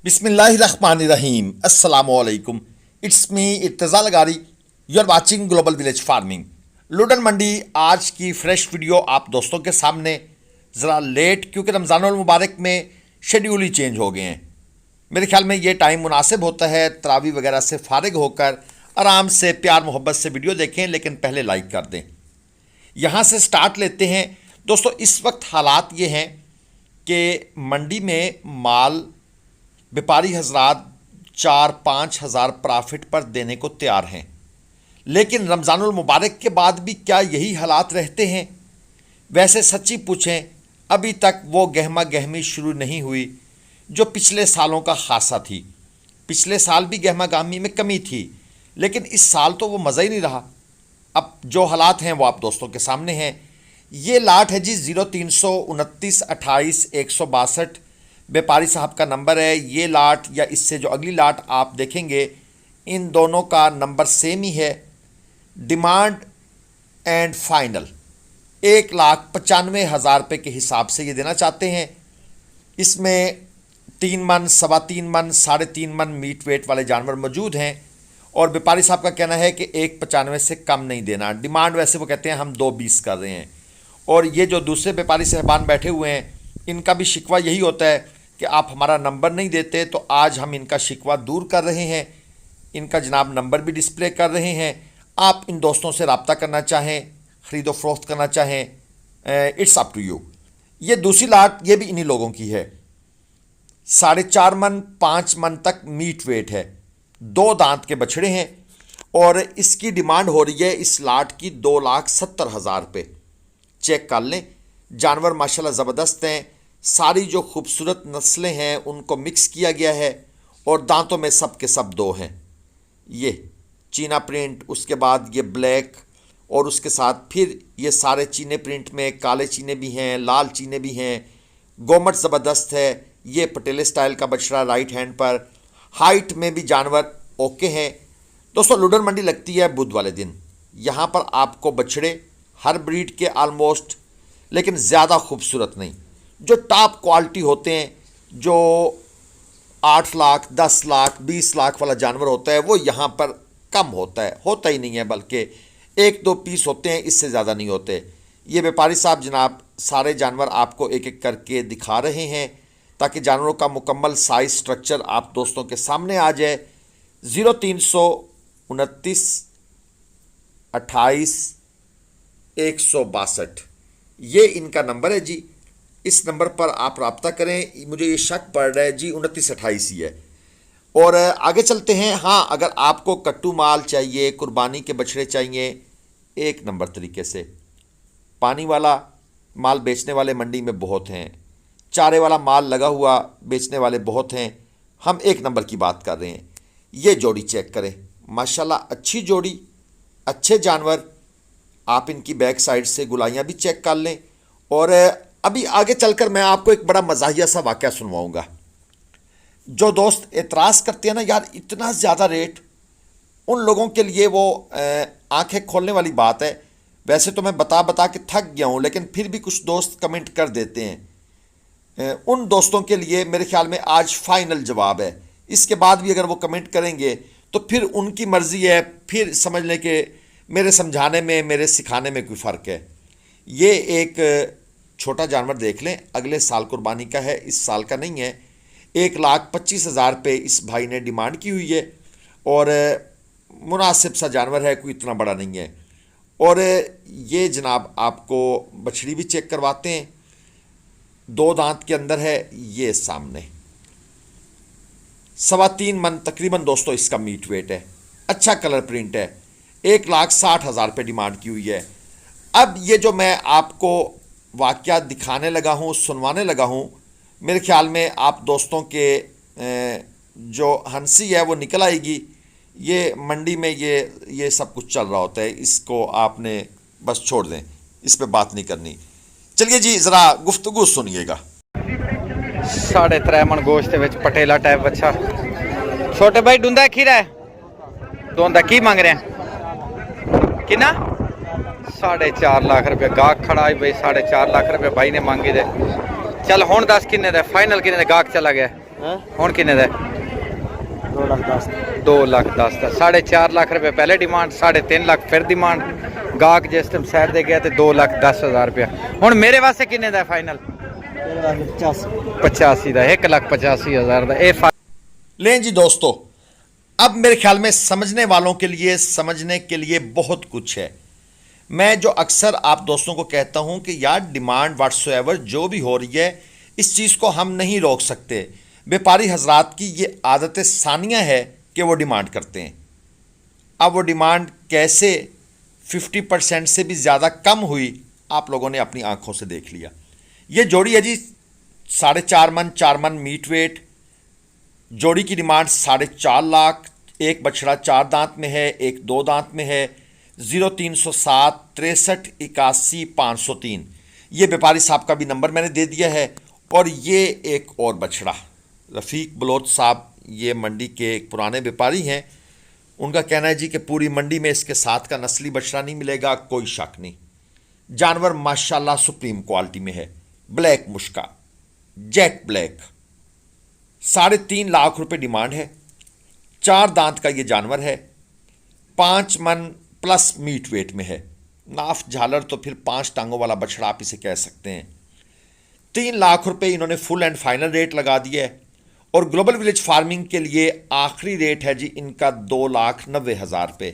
बिस्मिल्लाहिर्रहमानिर्रहीम अस्सलामुअलैकुम। It's me Irtaza Lagari. You are watching Global Village Farming. Ludan Mandi आज की फ्रेश वीडियो आप दोस्तों के सामने ज़रा लेट, क्योंकि रमज़ानुल मुबारक में शेड्यूल ही चेंज हो गए हैं। मेरे ख्याल में ये टाइम मुनासिब होता है तरावी वगैरह से फारिग होकर आराम से प्यार मोहब्बत से वीडियो देखें, लेकिन पहले लाइक कर दें। यहाँ से स्टार्ट लेते हैं दोस्तों। इस वक्त हालात ये हैं कि मंडी में माल व्यापारी हजरात 4-5 हज़ार प्रॉफिट पर देने को तैयार हैं, लेकिन रमज़ानुल मुबारक के बाद भी क्या यही हालात रहते हैं? वैसे सच्ची पूछें, अभी तक वो गहमा गहमी शुरू नहीं हुई जो पिछले सालों का खासा थी। पिछले साल भी गहमा गहमी में कमी थी, लेकिन इस साल तो वो मज़ा ही नहीं रहा। अब जो हालात हैं वो आप दोस्तों के सामने हैं। ये लाट है जी 0329 28 162 व्यापारी साहब का नंबर है। ये लाट या इससे जो अगली लाट आप देखेंगे, इन दोनों का नंबर सेम ही है। डिमांड एंड फाइनल 1,95,000 रुपये के हिसाब से ये देना चाहते हैं। इसमें 3 मन, 3.25 मन, 3.5 मन मीट वेट वाले जानवर मौजूद हैं और व्यापारी साहब का कहना है कि 1,95 से कम नहीं देना। डिमांड वैसे वो कहते हैं हम 2,20 कर रहे हैं। और ये जो दूसरे व्यापारी साहबान बैठे हुए हैं, इनका भी शिकवा यही होता है कि आप हमारा नंबर नहीं देते, तो आज हम इनका शिकवा दूर कर रहे हैं। इनका जनाब नंबर भी डिस्प्ले कर रहे हैं। आप इन दोस्तों से रब्ता करना चाहें, ख़रीदो फरोख्त करना चाहें, इट्स अप टू यू। ये दूसरी लाट ये भी इन्हीं लोगों की है। 4.5 मन 5 मन तक मीट वेट है। 2 दांत के बछड़े हैं और इसकी डिमांड हो रही है इस लाट की 2,70,000 रुपये। चेक कर लें, जानवर माशाल्लाह ज़बरदस्त हैं। सारी जो खूबसूरत नस्लें हैं उनको मिक्स किया गया है और दांतों में सब के सब 2 हैं। ये चीना प्रिंट, उसके बाद ये ब्लैक और उसके साथ फिर ये सारे चीने प्रिंट में काले चीने भी हैं, लाल चीने भी हैं। गोमट ज़बरदस्त है। ये पटेले स्टाइल का बछड़ा राइट हैंड पर। हाइट में भी जानवर ओके हैं। दोस्तों लुडन मंडी लगती है बुध वाले दिन। यहाँ पर आपको बछड़े हर ब्रीड के आलमोस्ट, लेकिन ज़्यादा खूबसूरत नहीं, जो टॉप क्वालिटी होते हैं, जो 8 लाख 10 लाख 20 लाख वाला जानवर होता है, वो यहाँ पर कम होता ही नहीं है, बल्कि 1-2 पीस होते हैं, इससे ज़्यादा नहीं होते। ये व्यापारी साहब जनाब सारे जानवर आपको एक एक करके दिखा रहे हैं ताकि जानवरों का मुकम्मल साइज स्ट्रक्चर आप दोस्तों के सामने आ जाए। 0329 28 162 ये इनका नंबर है जी। इस नंबर पर आप रब्ता करें। मुझे ये शक पड़ रहा है जी 29-28 ही है। और आगे चलते हैं। हाँ, अगर आपको कट्टू माल चाहिए, कुर्बानी के बछड़े चाहिए, 1 नंबर तरीके से पानी वाला माल बेचने वाले मंडी में बहुत हैं, चारे वाला माल लगा हुआ बेचने वाले बहुत हैं। हम 1 नंबर की बात कर रहे हैं। ये जोड़ी चेक करें, माशाल्लाह अच्छी जोड़ी, अच्छे जानवर। आप इनकी बैक साइड से गुलाइयाँ भी चेक कर लें। और अभी आगे चलकर मैं आपको एक बड़ा मज़ाहिया सा वाक़या सुनवाऊँगा। जो दोस्त एतराज़ करते हैं ना, यार इतना ज़्यादा रेट, उन लोगों के लिए वो आंखें खोलने वाली बात है। वैसे तो मैं बता बता के थक गया हूँ, लेकिन फिर भी कुछ दोस्त कमेंट कर देते हैं। उन दोस्तों के लिए मेरे ख्याल में आज फाइनल जवाब है। इसके बाद भी अगर वो कमेंट करेंगे तो फिर उनकी मर्ज़ी है, फिर समझ लें कि मेरे समझाने में, मेरे सिखाने में कोई फ़र्क है। ये एक छोटा जानवर देख लें, अगले साल कुर्बानी का है, इस साल का नहीं है। 1,25,000 रुपये इस भाई ने डिमांड की हुई है और मुनासिब सा जानवर है, कोई इतना बड़ा नहीं है। और ये जनाब आपको बछड़ी भी चेक करवाते हैं। 2 दांत के अंदर है। ये सामने 3.25 मन तकरीबन दोस्तों इसका मीट वेट है। अच्छा कलर प्रिंट है। 1,60,000 रुपये डिमांड की हुई है। अब ये जो मैं आपको वाक़या दिखाने लगा हूँ, सुनवाने लगा हूँ, मेरे ख्याल में आप दोस्तों के जो हंसी है वो निकल आएगी। ये मंडी में ये सब कुछ चल रहा होता है, इसको आपने बस छोड़ दें, इस पे बात नहीं करनी। चलिए जी ज़रा गुफ्तगू सुनिएगा। 3.5 मन गोश्त विच पटेला टाइप बच्चा। छोटे भाई डूंदा खीरा है, डूंदा की मांग रहे हैं? कितना? 4.5 लाख रुपये गाहक खड़ा है भाई। 4.5 लाख रुपये भाई ने मांगे दे। चल हुण दस किन्ने दे फाइनल, किन्ने दे गाहक चला गया? ਹੁਣ ਕਿੰਨੇ ਦਾ 2 ਲੱਖ 10 2 ਲੱਖ 10 ਦਾ 4.5 ਲੱਖ ਰੁਪਏ ਪਹਿਲੇ ਡਿਮਾਂਡ 3.5 ਲੱਖ ਫਿਰ ਡਿਮਾਂਡ ਗਾਹਕ ਜਿਸ ਟਾਈਮ ਸਾਈਡ ਦੇ ਗਿਆ ਤੇ 2 ਲੱਖ 10 ਹਜ਼ਾਰ ਰੁਪਏ ਹੁਣ ਮੇਰੇ ਵਾਸਤੇ ਕਿੰਨੇ ਦਾ ਫਾਈਨਲ 85 ਦਾ 1 ਲੱਖ 85 ਹਜ਼ਾਰ ਦਾ ਇਹ लें जी दोस्तों, अब मेरे ख्याल में समझने वालों के लिए समझने के लिए बहुत कुछ है। मैं जो अक्सर आप दोस्तों को कहता हूं कि यार डिमांड व्हाट्सएवर जो भी हो रही है इस चीज़ को हम नहीं रोक सकते। व्यापारी हजरात की ये आदत सानिया है कि वो डिमांड करते हैं। अब वो डिमांड कैसे 50% से भी ज़्यादा कम हुई आप लोगों ने अपनी आंखों से देख लिया। ये जोड़ी है जी 4.5 मन 4 मन मीट वेट, जोड़ी की डिमांड 4.5 लाख। एक बछड़ा 4 दांत में है, एक 2 दांत में है। 0307 63 81 503 ये व्यापारी साहब का भी नंबर मैंने दे दिया है। और ये एक और बछड़ा रफ़ीक बलोच साहब, ये मंडी के एक पुराने व्यापारी हैं। उनका कहना है जी कि पूरी मंडी में इसके साथ का नस्ली बछड़ा नहीं मिलेगा, कोई शक नहीं। जानवर माशाल्लाह सुप्रीम क्वालिटी में है। ब्लैक मुश्का, जेट ब्लैक, 3.5 लाख रुपए डिमांड है। 4 दांत का ये जानवर है। 5 मन प्लस मीट वेट में है। नाफ झालर तो फिर 5 टांगों वाला बछड़ा आप इसे कह सकते हैं। 3 लाख रुपए इन्होंने फुल एंड फाइनल रेट लगा दिया है। और ग्लोबल विलेज फार्मिंग के लिए आखिरी रेट है जी इनका 2,90,000 रुपये।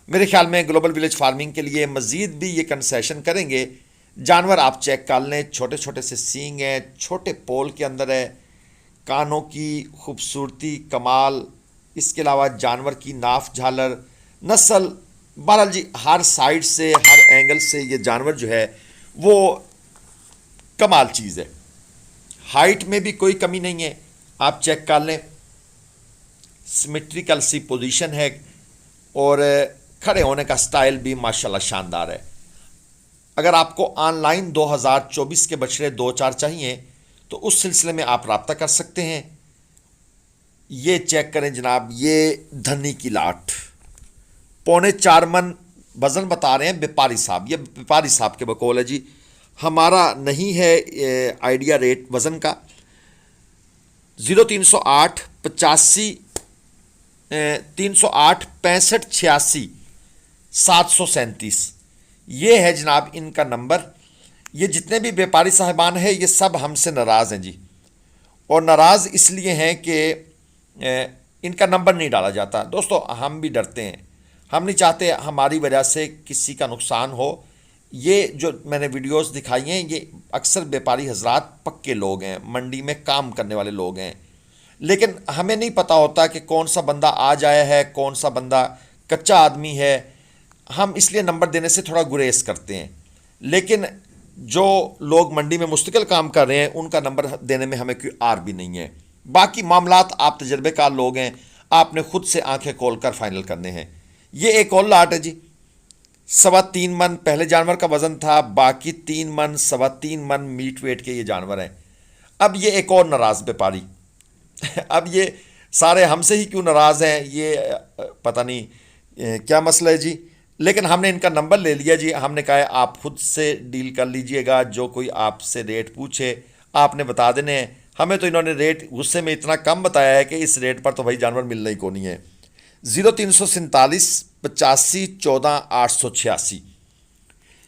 मेरे ख्याल में ग्लोबल विलेज फार्मिंग के लिए मज़ीद भी ये कंसेशन करेंगे। जानवर आप चेक कर लें, छोटे छोटे से सींग हैं, छोटे पोल के अंदर है, कानों की खूबसूरती कमाल, इसके अलावा जानवर की नाफ झालर, नस्ल, बहरहाल जी हर साइड से हर एंगल से ये जानवर जो है वो कमाल चीज़ है। हाइट में भी कोई कमी नहीं है, आप चेक कर लें। सिमेट्रिकल सी पोजीशन है और खड़े होने का स्टाइल भी माशाल्लाह शानदार है। अगर आपको ऑनलाइन 2024 के बछड़े 2-4 चाहिए तो उस सिलसिले में आप रब्ता कर सकते हैं। ये चेक करें जनाब, ये धनी की लाट 4.25 मन वज़न बता रहे हैं व्यापारी साहब। ये व्यापारी साहब के बकौल है जी, हमारा नहीं है आइडिया रेट वज़न का। 0308 85 308 65 86 737 ये है जनाब इनका नंबर। ये जितने भी व्यापारी साहिबान हैं ये सब हमसे नाराज़ हैं जी, और नाराज़ इसलिए हैं कि इनका नंबर नहीं डाला जाता। दोस्तों हम भी डरते हैं, हम नहीं चाहते हमारी वजह से किसी का नुकसान हो। ये जो मैंने वीडियोस दिखाई हैं ये अक्सर व्यापारी हजरात पक्के लोग हैं, मंडी में काम करने वाले लोग हैं, लेकिन हमें नहीं पता होता कि कौन सा बंदा आज आया है, कौन सा बंदा कच्चा आदमी है। हम इसलिए नंबर देने से थोड़ा गुरेज करते हैं, लेकिन जो लोग मंडी में मुस्तकिल काम कर रहे हैं उनका नंबर देने में हमें कोई आर भी नहीं है। बाकी मामलात आप तजर्बेकार लोग हैं, आपने खुद से आंखें खोल कर फाइनल करने हैं। ये एक और लाट है जी, 3.25 मन पहले जानवर का वज़न था, बाकी 3 मन 3.25 मन मीट वेट के ये जानवर हैं। अब ये एक और नाराज़ व्यापारी अब ये सारे हमसे ही क्यों नाराज़ हैं, ये पता नहीं क्या मसला है जी, लेकिन हमने इनका नंबर ले लिया जी। हमने कहा है आप खुद से डील कर लीजिएगा, जो कोई आपसे रेट पूछे आपने बता देने हैं। हमें तो इन्होंने रेट गुस्से में इतना कम बताया है कि इस रेट पर तो भाई जानवर मिलना ही को नहीं है। 0347 85 14 886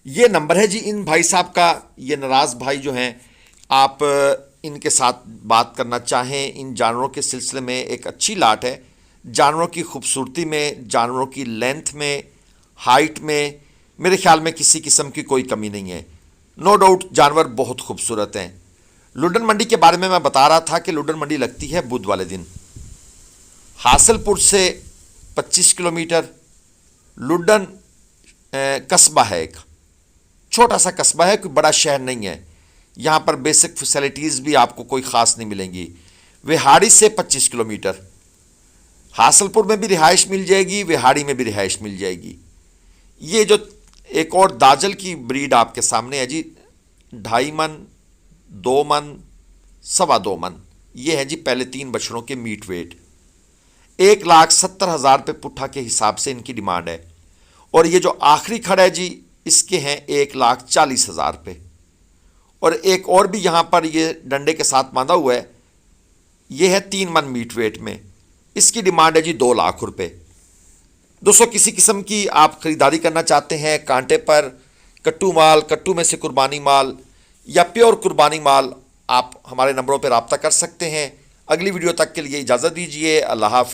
ये नंबर है जी इन भाई साहब का। ये नाराज़ भाई जो हैं, आप इनके साथ बात करना चाहें इन जानवरों के सिलसिले में, एक अच्छी लाट है। जानवरों की खूबसूरती में, जानवरों की लेंथ में, हाइट में मेरे ख्याल में किसी किस्म की कोई कमी नहीं है। नो डाउट जानवर बहुत खूबसूरत हैं। लुडन मंडी के बारे में मैं बता रहा था कि लुडन मंडी लगती है बुध वाले दिन। हासिलपुर से 25 किलोमीटर लुडन कस्बा है, एक छोटा सा कस्बा है, कोई बड़ा शहर नहीं है। यहाँ पर बेसिक फैसिलिटीज़ भी आपको कोई ख़ास नहीं मिलेंगी। विहाड़ी से 25 किलोमीटर, हासिलपुर में भी रिहाइश मिल जाएगी, विहाड़ी में भी रिहाइश मिल जाएगी। ये जो एक और दाजल की ब्रीड आपके सामने है जी, 2.5 मन 2 मन 2.25 मन, ये है जी पहले 3 बछड़ों के मीट वेट। 1,70,000 रुपये पुट्ठा के हिसाब से इनकी डिमांड है। और ये जो आखिरी खड़ा है जी इसके हैं 1,40,000 रुपये। और एक और भी यहाँ पर ये डंडे के साथ बांधा हुआ है, ये है 3 मन मीट वेट में। इसकी डिमांड है जी 2 लाख रुपए। दोस्तों किसी किस्म की आप खरीदारी करना चाहते हैं कांटे पर, कट्टू माल, कट्टू में से कुर्बानी माल या प्योर कुर्बानी माल, आप हमारे नंबरों पर रब्ता कर सकते हैं। अगली वीडियो तक के लिए इजाज़त दीजिए। अल्लाह हाफ़िज़।